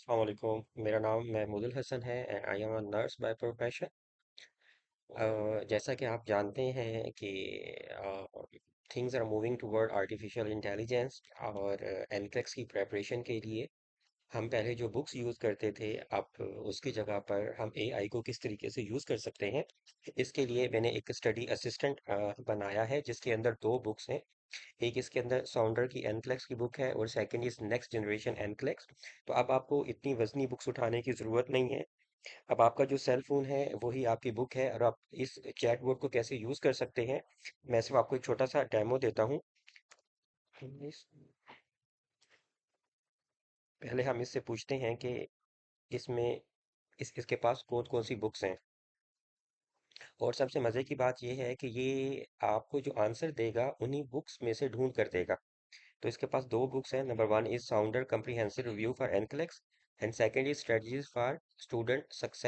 अस्सलाम वालेकुम। मेरा नाम महमूदुल हसन है and I am a nurse by profession. जैसा कि आप जानते हैं कि things are moving toward artificial intelligence और एनक्लेक्स की प्रेपरेशन के लिए हम पहले जो बुक्स यूज़ करते थे अब उसकी जगह पर हम एआई को किस तरीके से यूज़ कर सकते हैं। इसके लिए मैंने एक स्टडी असिस्टेंट बनाया है जिसके अंदर दो बुक्स हैं। एक इसके अंदर साउंडर की एनक्लेक्स की बुक है और second is next generation NCLEX. तो अब आपको इतनी वजनी बुक्स उठाने की ज़रूरत नहीं है। अब आपका जो सेल फोन है वही आपकी बुक है और आप इस चैट बोर्ड को कैसे यूज़ कर सकते हैं, मैं सिर्फ आपको एक छोटा सा डेमो देता हूँ। पहले हम इससे पूछते हैं कि इसमें इसके पास कौन कौन सी बुक्स हैं। और सबसे मज़े की बात यह है कि ये आपको जो आंसर देगा उन्हीं बुक्स में से ढूंढ कर देगा। तो इसके पास दो बुक्स हैं। Number one is साउंडर comprehensive review for NCLEX and second is strategies for student success.